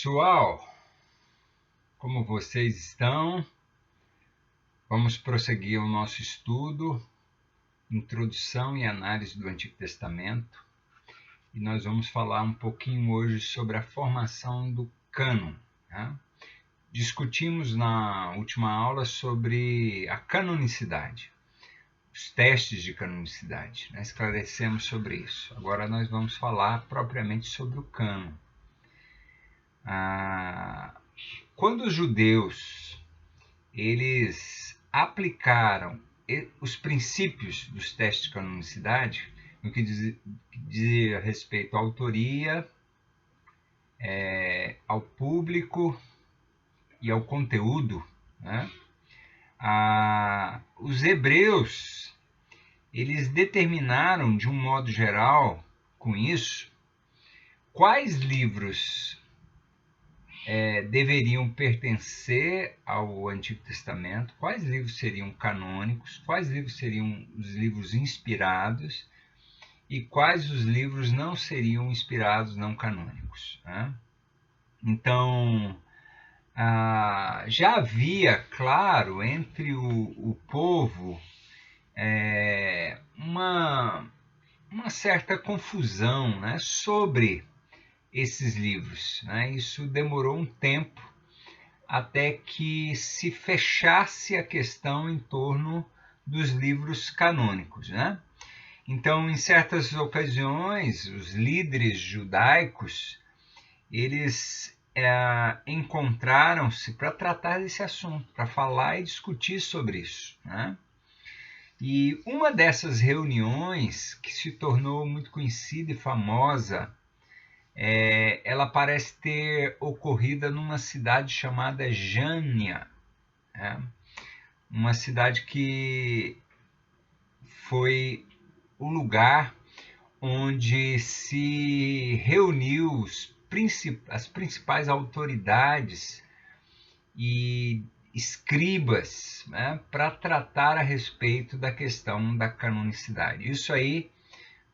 pessoal, como vocês estão? Vamos prosseguir o nosso estudo, introdução e análise do Antigo Testamento, e nós vamos falar um pouquinho hoje sobre a formação do cânon. Né? Discutimos na última aula sobre a canonicidade, os testes de canonicidade, né? Esclarecemos sobre isso. Agora nós vamos falar propriamente sobre o cânon. Quando os judeus eles aplicaram os princípios dos testes de canonicidade, no que dizia respeito à autoria, ao público e ao conteúdo, né? Os hebreus eles determinaram de um modo geral, com isso, quais livros deveriam pertencer ao Antigo Testamento, quais livros seriam canônicos, quais livros seriam os livros inspirados e quais os livros não seriam inspirados, não canônicos. Né? Então, já havia, claro, entre o povo uma certa confusão, né, sobre esses livros. Né? Isso demorou um tempo até que se fechasse a questão em torno dos livros canônicos. Né? Então, em certas ocasiões, os líderes judaicos eles encontraram-se para tratar desse assunto, para falar e discutir sobre isso. Né? E uma dessas reuniões, que se tornou muito conhecida e famosa, ela parece ter ocorrido numa cidade chamada Jânia, né? Uma cidade que foi o lugar onde se reuniu as principais autoridades e escribas, né, para tratar a respeito da questão da canonicidade. Isso aí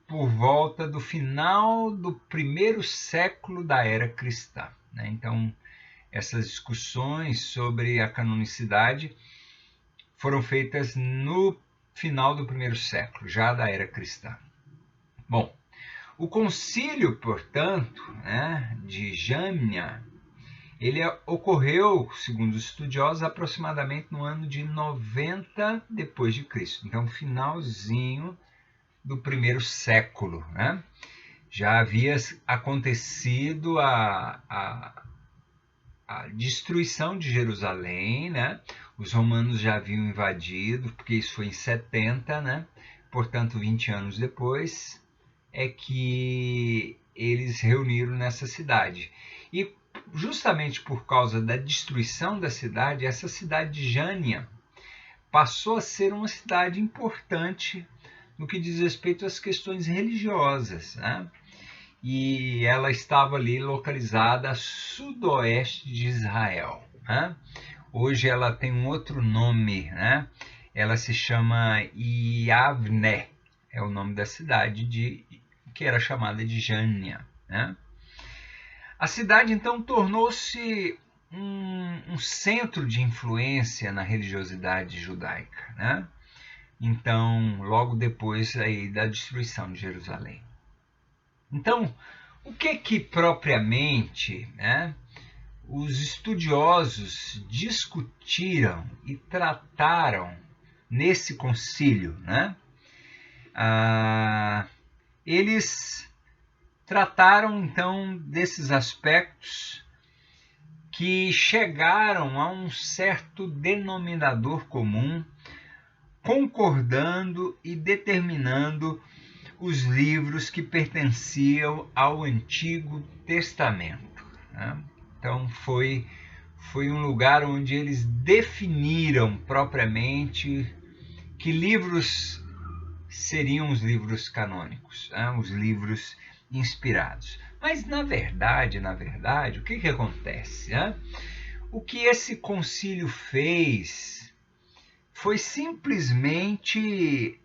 por volta do final do primeiro século da era cristã. Né? Então, essas discussões sobre a canonicidade foram feitas no final do primeiro século, já da era cristã. Bom, o concílio, portanto, né, de Jâmnia, ele ocorreu, segundo os estudiosos, aproximadamente no ano de 90 depois de Cristo. Então, finalzinho do primeiro século. Né? Já havia acontecido a destruição de Jerusalém, né? Os romanos já haviam invadido, porque isso foi em 70, né? Portanto, 20 anos depois é que eles reuniram nessa cidade. E justamente por causa da destruição da cidade, essa cidade de Jânia passou a ser uma cidade importante no que diz respeito às questões religiosas. Né? E ela estava ali localizada a sudoeste de Israel. Né? Hoje ela tem um outro nome, né? Ela se chama Yavne, é o nome da cidade que era chamada de Jânia. Né? A cidade então tornou-se um centro de influência na religiosidade judaica. Né? Então, logo depois aí da destruição de Jerusalém. Então, o que propriamente, né, os estudiosos discutiram e trataram nesse concílio? Né? Eles trataram então desses aspectos que chegaram a um certo denominador comum, concordando e determinando os livros que pertenciam ao Antigo Testamento. Né? Então foi um lugar onde eles definiram propriamente que livros seriam os livros canônicos, né? Os livros inspirados. Mas na verdade, o que acontece? Né? O que esse concílio fez foi simplesmente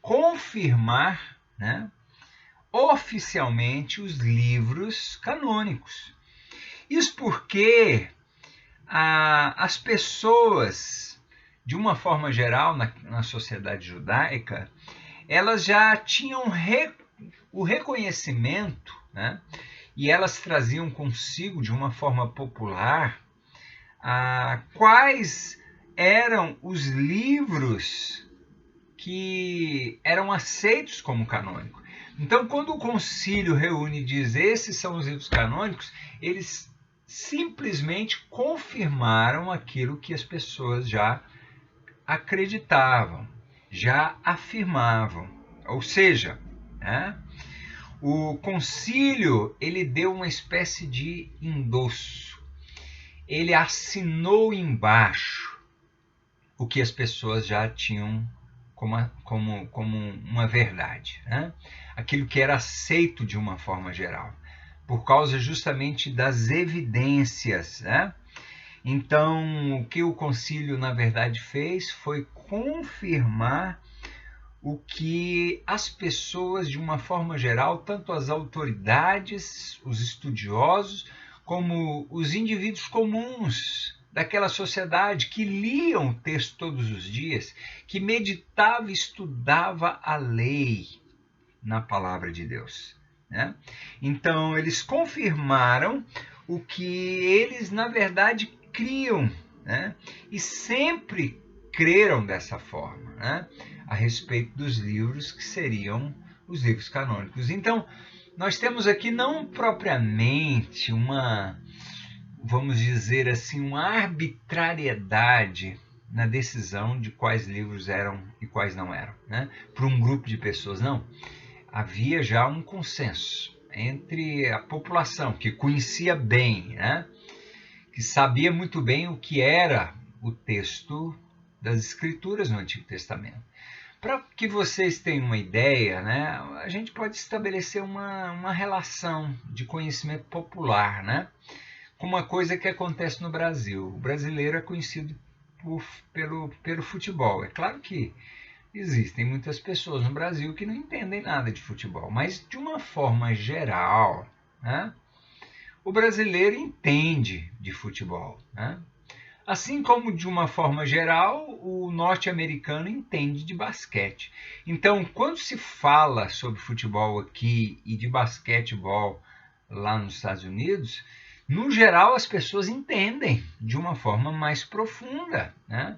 confirmar, né, oficialmente os livros canônicos. Isso porque as pessoas, de uma forma geral, na sociedade judaica, elas já tinham o reconhecimento, né? E elas traziam consigo, de uma forma popular, quais eram os livros que eram aceitos como canônicos. Então, quando o concílio reúne e diz esses são os livros canônicos, eles simplesmente confirmaram aquilo que as pessoas já acreditavam, já afirmavam. Ou seja, né, o concílio ele deu uma espécie de endosso. Ele assinou embaixo o que as pessoas já tinham como uma verdade, né? Aquilo que era aceito de uma forma geral, por causa justamente das evidências, né? Então, o que o concílio, na verdade, fez foi confirmar o que as pessoas, de uma forma geral, tanto as autoridades, os estudiosos, como os indivíduos comuns daquela sociedade que liam o texto todos os dias, que meditava e estudava a lei na palavra de Deus, né? Então, eles confirmaram o que eles, na verdade, criam, né? E sempre creram dessa forma, né? A respeito dos livros que seriam os livros canônicos. Então, nós temos aqui não propriamente vamos dizer assim, uma arbitrariedade na decisão de quais livros eram e quais não eram, né? Para um grupo de pessoas, não. Havia já um consenso entre a população, que conhecia bem, né? Que sabia muito bem o que era o texto das Escrituras no Antigo Testamento. Para que vocês tenham uma ideia, né, a gente pode estabelecer uma relação de conhecimento popular, né, com uma coisa que acontece no Brasil. O brasileiro é conhecido pelo futebol. É claro que existem muitas pessoas no Brasil que não entendem nada de futebol, mas de uma forma geral, né, o brasileiro entende de futebol, né? Assim como, de uma forma geral, o norte-americano entende de basquete. Então, quando se fala sobre futebol aqui e de basquetebol lá nos Estados Unidos, no geral as pessoas entendem de uma forma mais profunda, né?